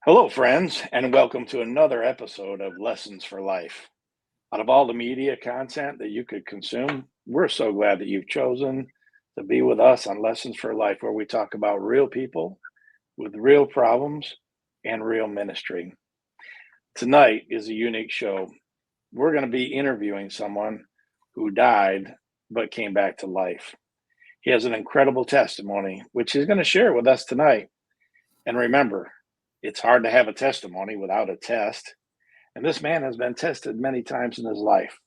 Hello, friends, and welcome to another episode of Lessons for Life. Out of all the media content that you could consume, we're so glad that you've chosen to be with us on Lessons for Life, where we talk about real people with real problems and real ministry. Tonight is a unique show. We're going to be interviewing someone who died but came back to life. He has an incredible testimony, which he's going to share with us tonight. And remember, it's hard to have a testimony without a test. And this man has been tested many times in his life.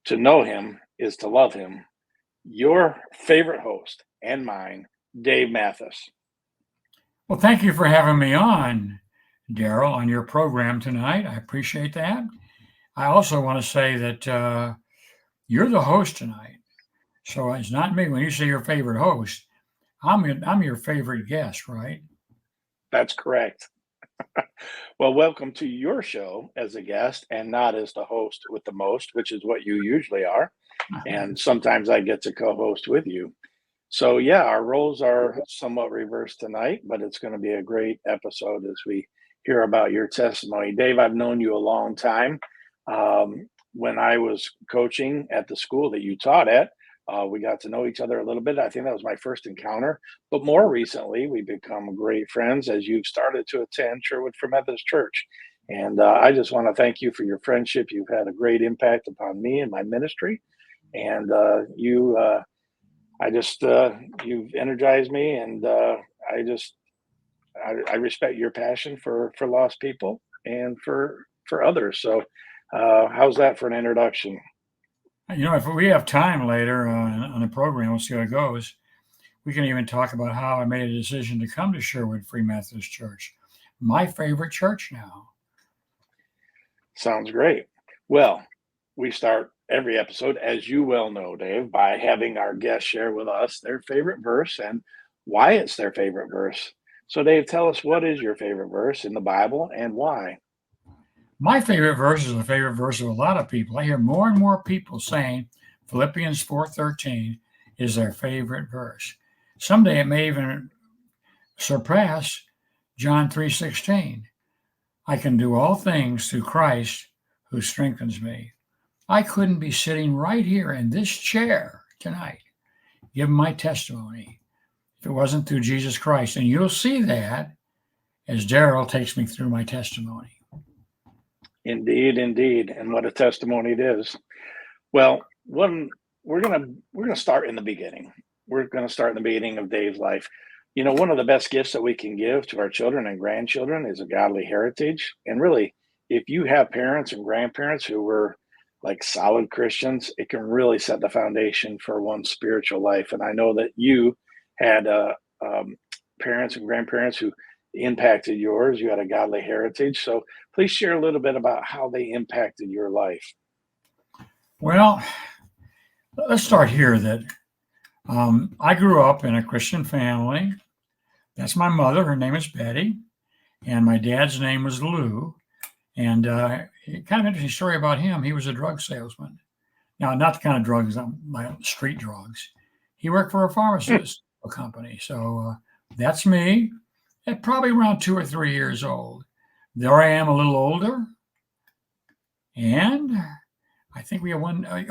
To know him is to love him. Your favorite host and mine, Dave Mathis. Well, thank you for having me on, Daryl, on your program tonight. I appreciate that. I also want to say that you're the host tonight. So it's not me. When you say your favorite host, I'm your favorite guest, right? That's correct. Well, welcome to your show as a guest and not as the host with the most, which is what you usually are. And sometimes I get to co host with you. So, yeah, our roles are somewhat reversed tonight, but it's going to be a great episode as we hear about your testimony. Dave, I've known you a long time. When I was coaching at the school that you taught at, we got to know each other a little bit. I think that was my first encounter. But more recently, we've become great friends as you've started to attend Sherwood for Methodist Church. And I just want to thank you for your friendship. You've had a great impact upon me and my ministry. And you've energized me, and I respect your passion for lost people and for others. So, how's that for an introduction? If we have time later on the program, we'll see how it goes. We can even talk about how I made a decision to come to Sherwood Free Methodist Church, my favorite church now. Sounds great. Well, we start every episode, as you well know, Dave, by having our guests share with us their favorite verse and why it's their favorite verse. So, Dave, tell us, what is your favorite verse in the Bible and why? My favorite verse is the favorite verse of a lot of people. I hear more and more people saying Philippians 4:13 is their favorite verse. Someday it may even surpass John 3:16. I can do all things through Christ who strengthens me. I couldn't be sitting right here in this chair tonight giving my testimony if it wasn't through Jesus Christ. And you'll see that as Daryl takes me through my testimony. Indeed, indeed, and what a testimony it is. Well, one we're gonna start in the beginning. We're gonna start in the beginning of Dave's life. You know, one of the best gifts that we can give to our children and grandchildren is a godly heritage. And really, if you have parents and grandparents who were like solid Christians, it can really set the foundation for one's spiritual life. And I know that you had parents and grandparents who impacted yours. You had a godly heritage. So please share a little bit about how they impacted your life. Well, let's start here that I grew up in a Christian family. That's my mother. Her name is Betty. And my dad's name was Lou. And kind of interesting story about him. He was a drug salesman. Now, not the kind of drugs, like street drugs. He worked for a pharmaceutical company. So that's me at probably around 2 or 3 years old. There I am, a little older. And I think we have I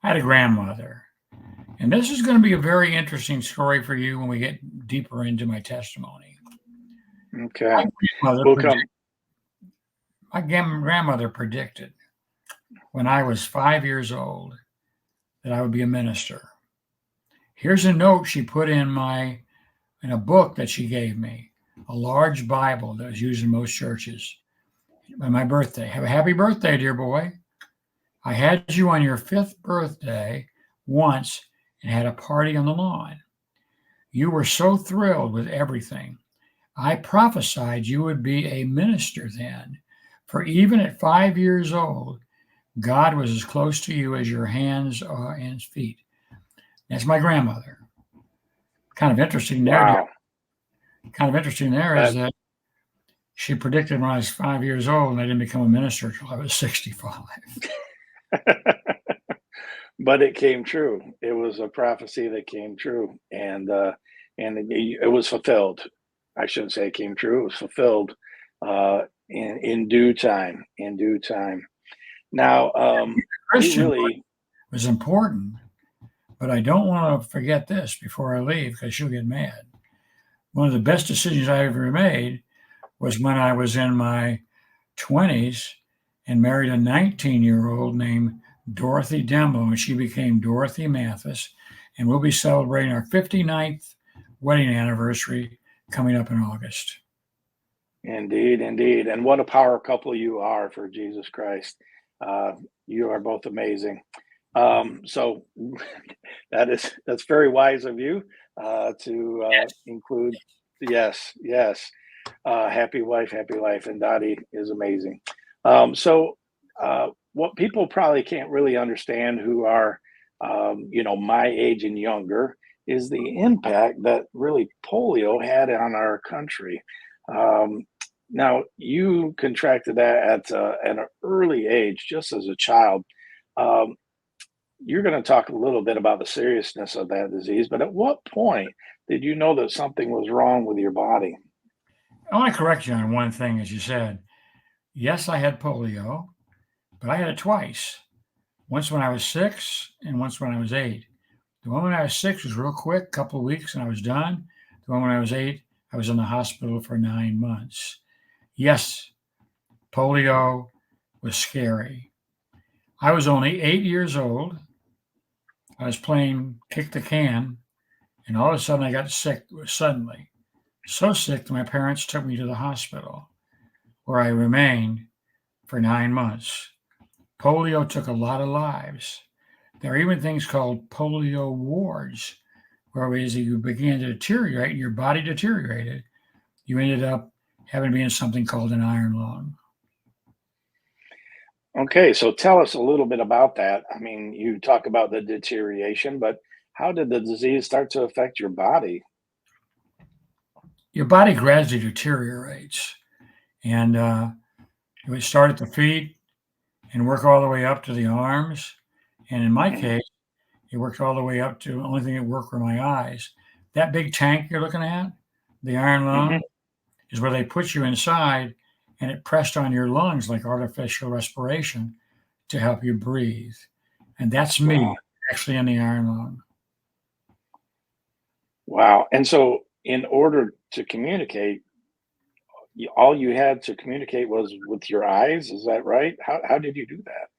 had a grandmother. And this is going to be a very interesting story for you when we get deeper into my testimony. Okay. We'll come. My grandmother predicted when I was 5 years old that I would be a minister. Here's a note she put in a book that she gave me, a large Bible that was used in most churches. On my birthday, have a happy birthday, dear boy. I had you on your 5th birthday once and had a party on the lawn. You were so thrilled with everything. I prophesied you would be a minister then, for even at 5 years old, God was as close to you as your hands and feet. That's my grandmother. Kind of interesting there. Wow. Is that she predicted when I was 5 years old and I didn't become a minister until I was 65. But it came true. It was a prophecy that came true, and it was fulfilled. I shouldn't say it came true. It was fulfilled in due time. In due time. Now, we Christian really was important, but I don't want to forget this before I leave because she'll get mad. One of the best decisions I ever made was when I was in my 20s and married a 19-year-old named Dorothy Dembo, and she became Dorothy Mathis. And we'll be celebrating our 59th wedding anniversary coming up in August. indeed, indeed, and what a power couple you are for Jesus Christ. Uh, you are both amazing. So that's very wise of you to include. Yes, yes. Happy wife, happy life, and Dottie is amazing. What people probably can't really understand who are, my age and younger, is the impact that really polio had on our country. Um, Now, you contracted that at an early age, just as a child. Um, you're going to talk a little bit about the seriousness of that disease, but at what point did you know that something was wrong with your body? I want to correct you on one thing, as you said. Yes, I had polio, but I had it twice. Once when I was 6 and once when I was 8. The one when I was 6 was real quick, couple of weeks, and I was done. The one when I was 8, I was in the hospital for 9 months. Yes, polio was scary. I was only 8 years old. I was playing kick the can, and all of a sudden I got sick suddenly. So sick that my parents took me to the hospital, where I remained for 9 months. Polio took a lot of lives. There are even things called polio wards, where as you began to deteriorate, your body deteriorated, you ended up having to be in something called an iron lung. Okay, so tell us a little bit about that. I mean, you talk about the deterioration, but how did the disease start to affect your body? Your body gradually deteriorates, and it would start at the feet and work all the way up to the arms. And in my Mhm, case, it worked all the way up to the only thing that worked were my eyes. That big tank you're looking at, the iron mhm. lung, is where they put you inside and it pressed on your lungs like artificial respiration to help you breathe. And that's me Wow, actually in the iron lung. wow. And so, in order to communicate, all you had to communicate was with your eyes. Is that right? How did you do that?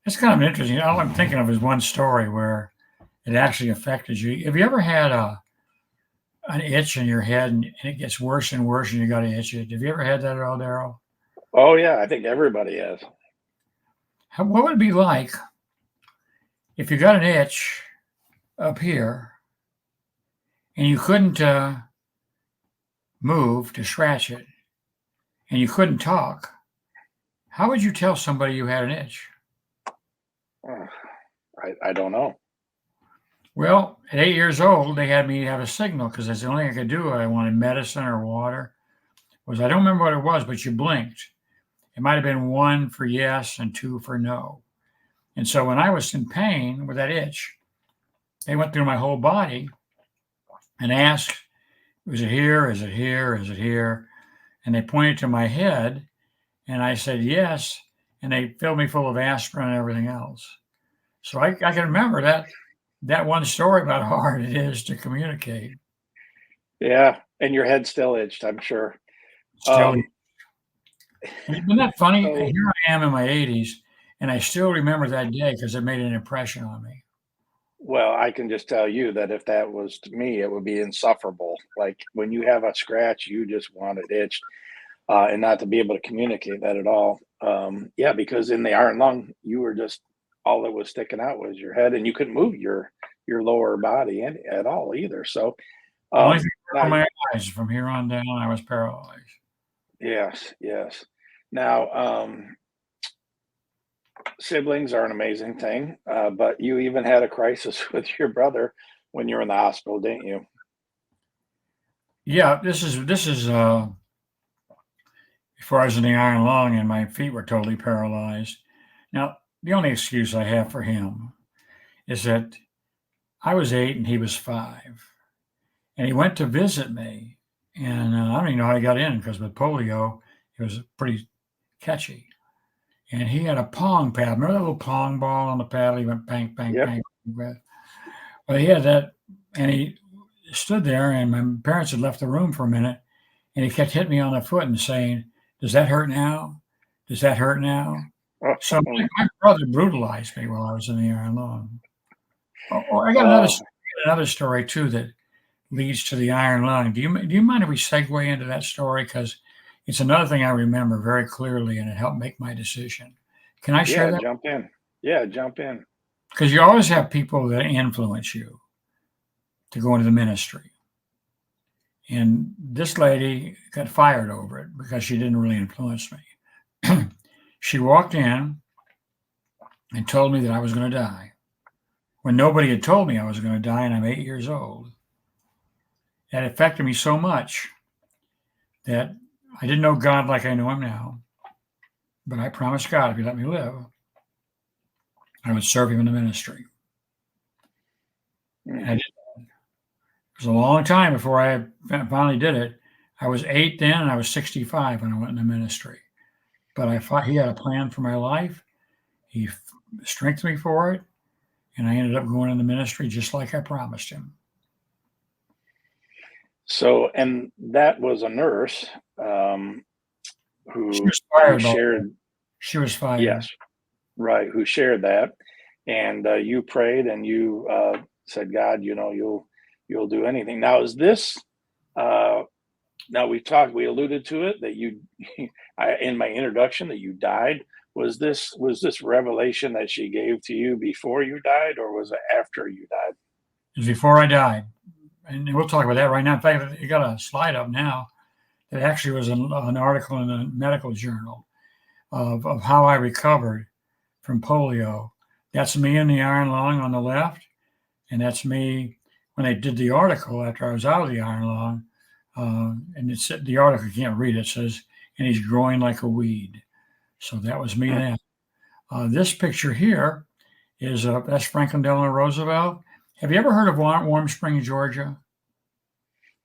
It's kind of interesting. All I'm thinking of is one story where it actually affected you. Have you ever had an itch in your head and it gets worse and worse and you got to itch it? Have you ever had that at all, Daryl? Oh yeah, I think everybody has. What would it be like if you got an itch up here and you couldn't move to scratch it and you couldn't talk? How would you tell somebody you had an itch? Uh, I don't know. Well, at 8 years old, they had me have a signal because that's the only thing I could do. I wanted medicine or water. Was I don't remember what it was, but you blinked. It might have been one for yes and two for no. And so when I was in pain with that itch, they went through my whole body and asked, "Is it here? Is it here? Is it here?" And they pointed to my head, and I said yes. And they filled me full of aspirin and everything else. So I can remember that one story about how hard it is to communicate. Yeah, and your head still itched, I'm sure. Still, Um, isn't that funny? so Here I am in my 80s, and I still remember that day because it made an impression on me. Well, I can just tell you that if that was to me, it would be insufferable. Like when you have a scratch, you just want it itched, and not to be able to communicate that at all. Yeah, because in the iron lung, you were just all that was sticking out was your head, and you couldn't move your lower body at all either. So The only thing now, were my eyes. From here on down, I was paralyzed. yes, yes. Now, siblings are an amazing thing, but you even had a crisis with your brother when you were in the hospital, didn't you? Yeah, this is before I was in the iron lung and my feet were totally paralyzed. Now, the only excuse I have for him is that I was 8 and he was 5, and he went to visit me, And I don't even know how he got in because with polio, it was pretty catchy. And he had a pong pad. Remember that little pong ball on the paddle? He went bang, bang, Yep. bang with. Well, he had that, and he stood there, and my parents had left the room for a minute, and he kept hitting me on the foot and saying, "Does that hurt now? Does that hurt now?" So Oh, my brother brutalized me while I was in the Iron Lung. Oh, I got oh, another story too that leads to the Iron Lung. Do you mind if we segue into that story? Because it's another thing I remember very clearly, and it helped make my decision. Can I share yeah, that? jump in. Yeah, jump in. Because you always have people that influence you to go into the ministry. And this lady got fired over it because she didn't really influence me. She walked in and told me that I was going to die when nobody had told me I was going to die, and I'm 8 years old. That affected me so much that I didn't know God like I know him now, but I promised God if he let me live, I would serve him in the ministry. And Mm. I did. It was a long time before I finally did it. I was 8 then, and I was 65 when I went into ministry. But I thought he had a plan for my life. He strengthened me for it, and I ended up going into ministry just like I promised him. So, and that was a nurse um, She who was fired, by the way. shared. She was fired. Yes, right, who shared that, and you prayed and you said, God, you'll do anything. Now, is this? Uh, Now we alluded to it that you, in my introduction, that you died. Was this revelation that she gave to you before you died, or was it after you died? It was before I died. And we'll talk about that right now. In fact, you got a slide up now that actually was an article in a medical journal of how I recovered from polio. That's me in the iron lung on the left, and that's me when they did the article after I was out of the iron lung. And it's the article, you can't read it. It says, and he's growing like a weed. So that was me Hmm. then. This picture here is that's Franklin Delano Roosevelt. Have you ever heard of Warm Springs, Georgia?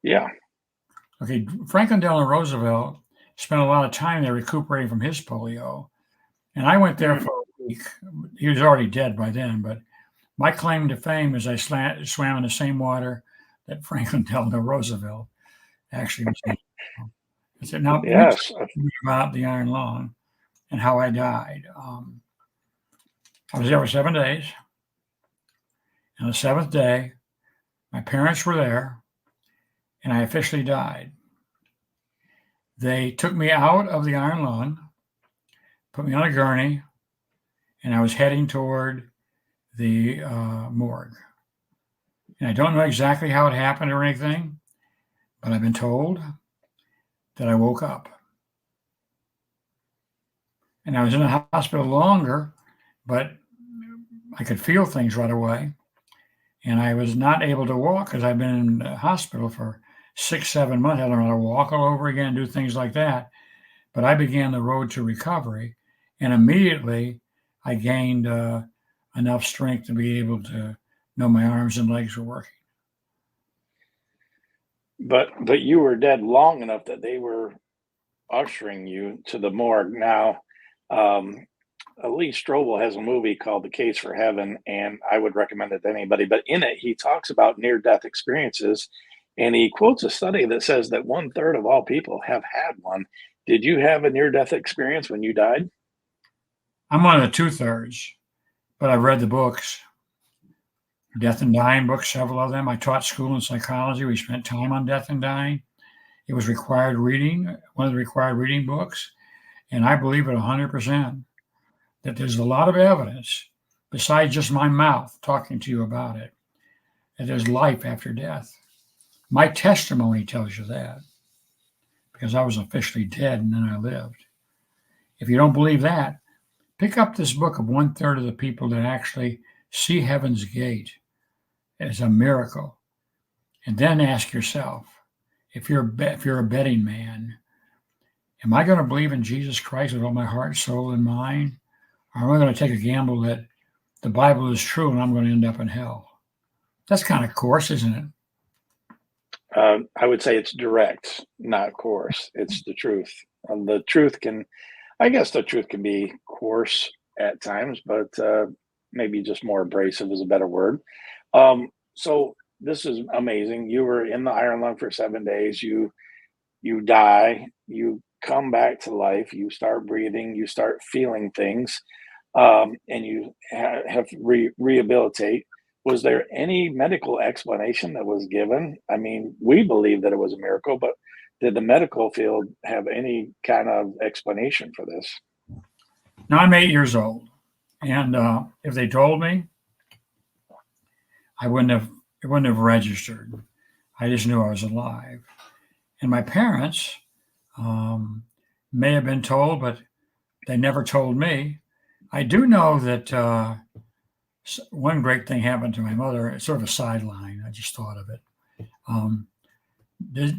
Yeah. Okay, Franklin Delano Roosevelt spent a lot of time there recuperating from his polio. And I went there Mm. for a week. He was already dead by then, but my claim to fame is I swam in the same water that Franklin Delano Roosevelt actually was in. I said, now, let me Yes. tell you about the Iron Lung and how I died. I was there for 7 days. On the seventh day, my parents were there, and I officially died. They took me out of the iron lung, put me on a gurney, and I was heading toward the morgue. And I don't know exactly how it happened or anything, but I've been told that I woke up. And I was in the hospital longer, but I could feel things right away. And I was not able to walk because I've been in the hospital for 6, 7 months. I learned how to walk all over again, do things like that. But I began the road to recovery, and immediately I gained enough strength to be able to know my arms and legs were working. But you were dead long enough that they were ushering you to the morgue. Now, um, Lee Strobel has a movie called The Case for Heaven, and I would recommend it to anybody. But in it, he talks about near-death experiences, and he quotes a study that says that 1/3 of all people have had one. Did you have a near-death experience when you died? I'm one of the 2/3, but I've read the books, Death and Dying books, several of them. I taught school in psychology. We spent time on death and dying. It was required reading, one of the required reading books. And I believe it 100% that there's a lot of evidence, besides just my mouth talking to you about it, that there's life after death. My testimony tells you that because I was officially dead and then I lived. If you don't believe that, pick up this book of 1/3 of the people that actually see heaven's gate as a miracle, and then ask yourself, if you're a betting man, am I going to believe in Jesus Christ with all my heart, soul, and mind, or am I going to take a gamble that the Bible is true and I'm going to end up in hell? That's kind of coarse, isn't it? I would say it's direct, not coarse. It's the truth. The truth can, I guess, the truth can be coarse at times, but maybe just more abrasive is a better word. So this is amazing. You were in the iron lung for 7 days. You die. You come back to life. You start breathing. You start feeling things, and you have rehabilitate. Was there any medical explanation that was given? I mean, we believe that it was a miracle, but did the medical field have any kind of explanation for this? Now I'm 8 years old, and if they told me, I wouldn't have it wouldn't have registered. I just knew I was alive. And my parents um, may have been told, but they never told me. I do know that one great thing happened to my mother. It's sort of a sideline. I just thought of it. Um, did,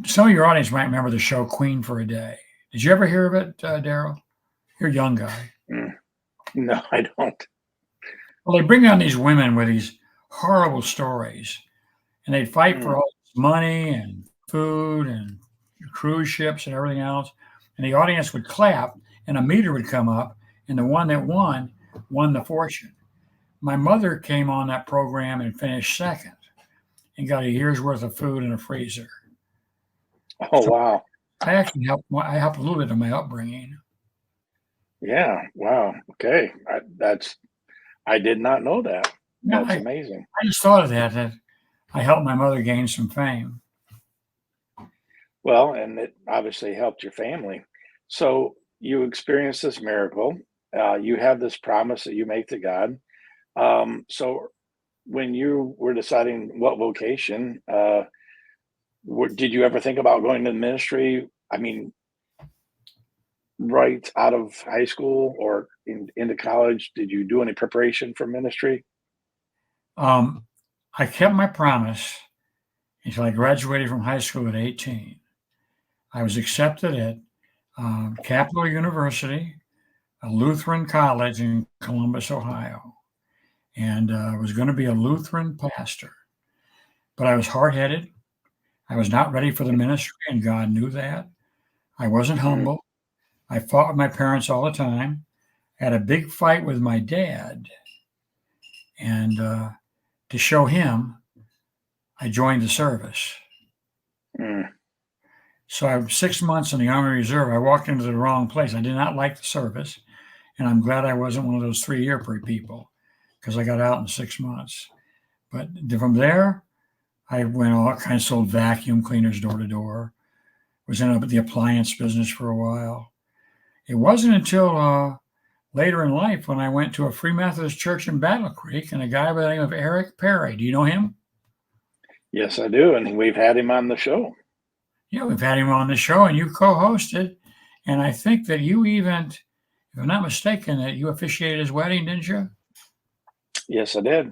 some of your audience might remember the show Queen for a Day. Did you ever hear of it, Daryl? You're a young guy. Mm, no, I don't. Well, they bring on these women with these horrible stories, and they'd fight for Mm, all this money and food and cruise ships and everything else. And the audience would clap, and a meter would come up, and the one that won the fortune. My mother came on that program and finished second and got a year's worth of food in a freezer. oh, So wow. I helped a little bit in my upbringing. Yeah. Wow. Okay. I did not know that. Yeah, That's amazing. I just thought of that I helped my mother gain some fame. Well, and it obviously helped your family. So you experienced this miracle. You have this promise that you make to God. So when you were deciding what vocation, did you ever think about going to the ministry? I mean, right out of high school or into college, did you do any preparation for ministry? Um, I kept my promise until I graduated from high school at 18. I was accepted at Capital University, a Lutheran college in Columbus, Ohio, and was going to be a Lutheran pastor. But I was hard headed. I was not ready for the ministry, and God knew that. I wasn't Mm, humble. I fought with my parents all the time. I had a big fight with my dad, and to show him, I joined the service. mm, So I was 6 months in the Army Reserve. I walked into the wrong place. I did not like the service, and I'm glad I wasn't one of those 3 year people because I got out in 6 months. But from there, I went all kinds, sold vacuum cleaners door to door. Was in the appliance business for a while. It wasn't until later in life when I went to a Free Methodist church in Battle Creek and a guy by the name of Eric Perry. Do you know him? yes, I do, and we've had him on the show. Yeah, we've had him on the show and you co-hosted. And I think that you even, if I'm not mistaken, that you officiated his wedding, didn't you? Yes, I did.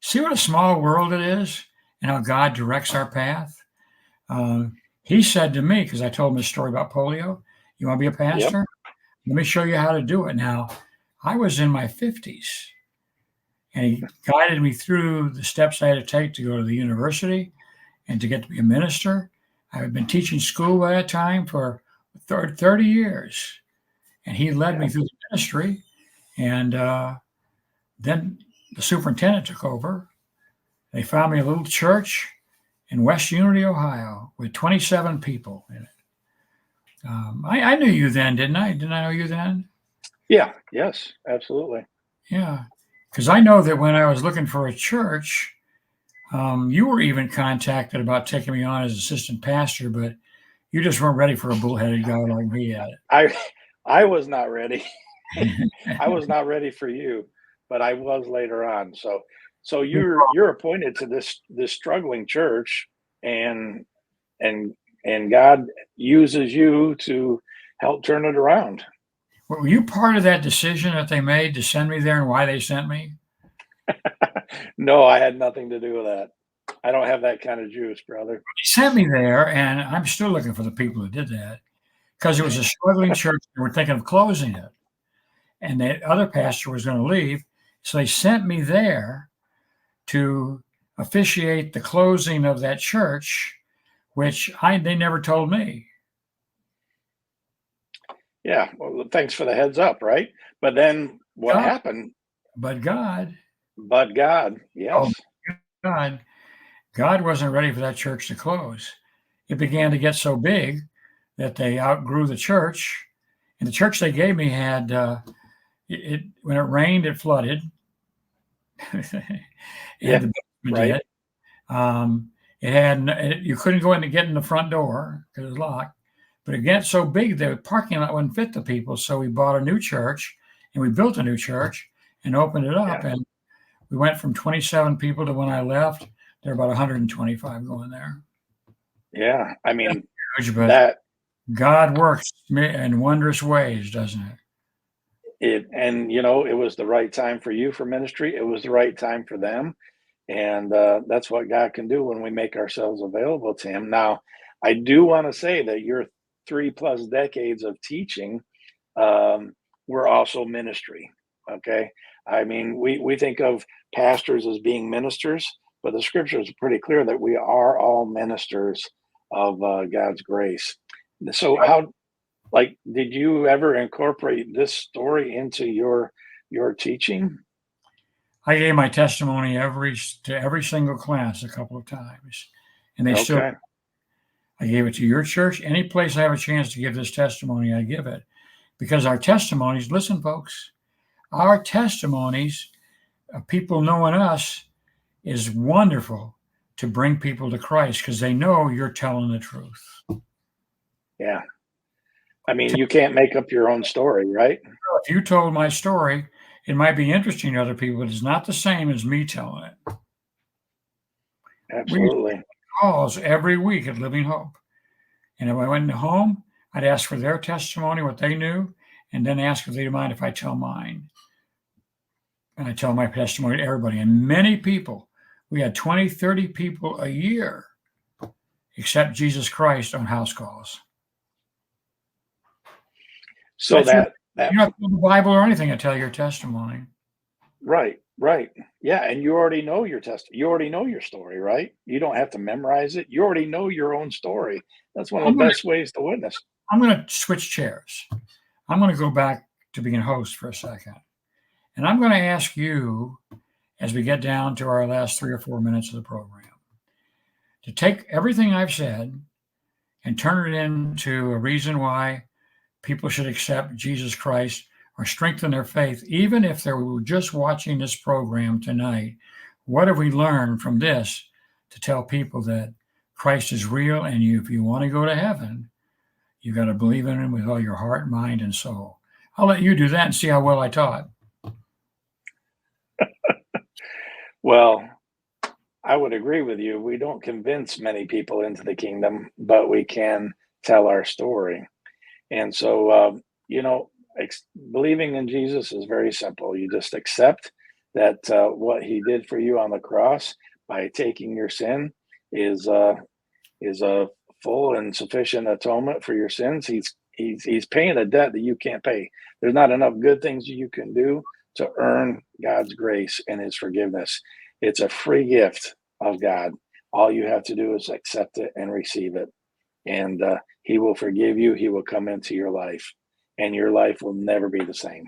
See what a small world it is and how God directs our path. He said to me, because I told him a story about polio, you want to be a Yep. pastor? Let me show you how to do it. Now, I was in my 50s, and he guided me through the steps I had to take to go to the university and to get to be a minister. I had been teaching school by that time for 30 years, and he led me Yeah. through the ministry. And then the superintendent took over. They found me a little church in West Unity, Ohio, with 27 people in it. I knew you then, didn't I? Didn't I know you then? Yeah. Yes. Absolutely. Yeah, because I know that when I was looking for a church, you were even contacted about taking me on as assistant pastor, but you just weren't ready for a bullheaded guy like me yet. I I was not ready. I was not ready for you, but I was later on. So you're appointed to this struggling church, and and and God uses you to help turn it around. Were you part of that decision that they made to send me there and why they sent me? No, I had nothing to do with that. I don't have that kind of juice, brother. They sent me there, and I'm still looking for the people who did that because it was a struggling church. They were thinking of closing it, and the other pastor was going to leave. So they sent me there to officiate the closing of that church, which they never told me. Yeah. Well, thanks for the heads up, right? But then what God, happened? but God, But God, oh yes. God, God wasn't ready for that church to close. It began to get so big that they outgrew the church, and the church they gave me had it when it rained, it flooded, Yeah. and the basement Right. did. It had you couldn't go in and get in the front door because it was locked. But it got so big the parking lot wouldn't fit the people, so we bought a new church and we built a new church and opened it up, Yeah. and we went from 27 people to when I left, there were about 125 going there. Yeah. I mean, Huge, but that God works in wondrous ways, doesn't it? and it was the right time for you for ministry. It was the right time for them. And that's what God can do when we make ourselves available to Him. Now, I do want to say that your 3+ decades of teaching were also ministry. Okay. I mean, we think of pastors as being ministers, but the scripture is pretty clear that we are all ministers of God's grace. So, did you ever incorporate this story into your teaching? I gave my testimony to every single class a couple of times, and they still. Okay. I gave it to your church. Any place I have a chance to give this testimony, I give it, because our testimonies. Listen, folks, our testimonies of people knowing us is wonderful to bring people to Christ because they know you're telling the truth. Yeah. I mean, you can't make up your own story, right? If you told my story, it might be interesting to other people, but it's not the same as me telling it. We used Absolutely. calls every week at Living Hope. And if I went home, I'd ask for their testimony, what they knew, and then ask if they'd mind if I tell mine. And I tell my testimony to everybody. And many people, we had 20, 30 people a year accept Jesus Christ on house calls. So You that don't have to know the Bible or anything to tell your testimony. right, right. Yeah, and you already know you already know your story, right? You don't have to memorize it. You already know your own story. That's one of I'm the gonna best ways to witness. I'm gonna switch chairs. I'm gonna go back to being host for a second. And I'm gonna ask you, as we get down to our last 3 or 4 minutes of the program, to take everything I've said and turn it into a reason why people should accept Jesus Christ or strengthen their faith, even if they were just watching this program tonight. What have we learned from this to tell people that Christ is real, and if you want to go to heaven, you got to believe in Him with all your heart, mind, and soul. I'll let you do that and see how well I taught. Well, I would agree with you. We don't convince many people into the kingdom, but we can tell our story. And so, believing in Jesus is very simple. You just accept that what He did for you on the cross by taking your sin is is a full and sufficient atonement for your sins. He's paying a debt that you can't pay. There's not enough good things you can do to earn God's grace and His forgiveness. It's a free gift of God. All you have to do is accept it and receive it, and He will forgive you. He will come into your life, and your life will never be the same.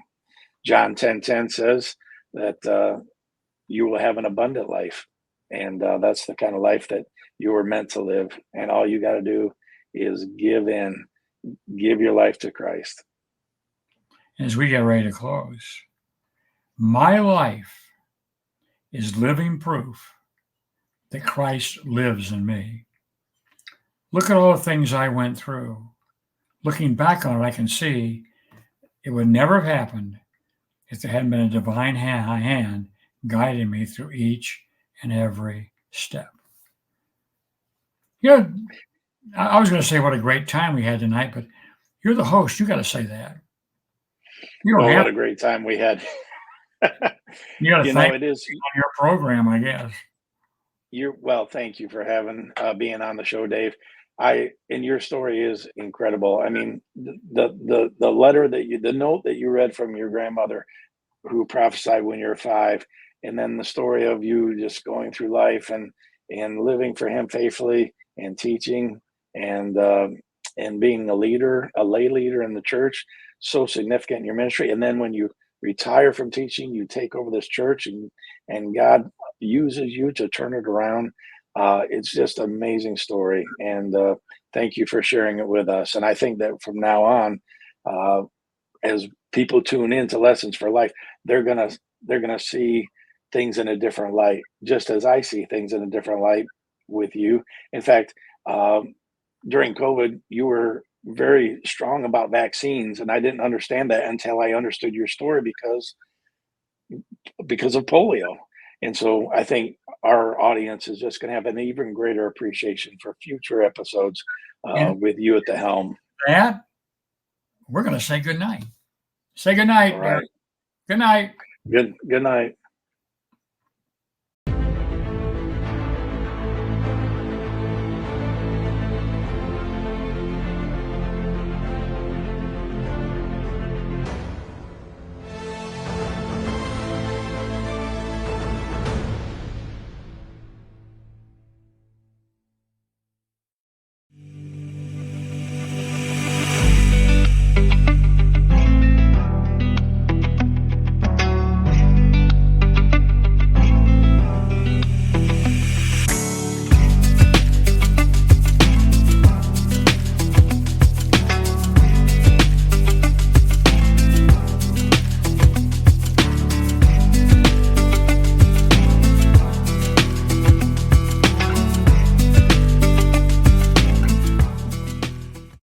John 10:10 says that you will have an abundant life. And that's the kind of life that you were meant to live. And all you got to do is give your life to Christ. As we get ready to close, my life is living proof that Christ lives in me. Look at all the things I went through. Looking back on it, I can see it would never have happened if there hadn't been a divine hand guiding me through each and every step. You know, I was going to say what a great time we had tonight, but you're the host. You got to say that. You don't Well, have what a great time we had. You got to thank It is me on your program, I guess. thank you for having being on the show, Dave. And your story is incredible. I mean, the note that you read from your grandmother who prophesied when you were 5, and then the story of you just going through life and living for him faithfully and teaching and being a leader, a lay leader in the church, so significant in your ministry. And then when you retire from teaching, you take over this church, and God uses you to turn it around. It's just an amazing story, and thank you for sharing it with us. And I think that from now on, uh, as people tune into Lessons for Life, they're gonna they're gonna see things in a different light, just as I see things in a different light with you. In fact, um, during COVID, you were very strong about vaccines, and I didn't understand that until I understood your story because of polio. And so I think our audience is just going to have an even greater appreciation for future episodes And with you at the helm. that, we're going to say good night. Say good All night, Derek. right. Good night. Good night.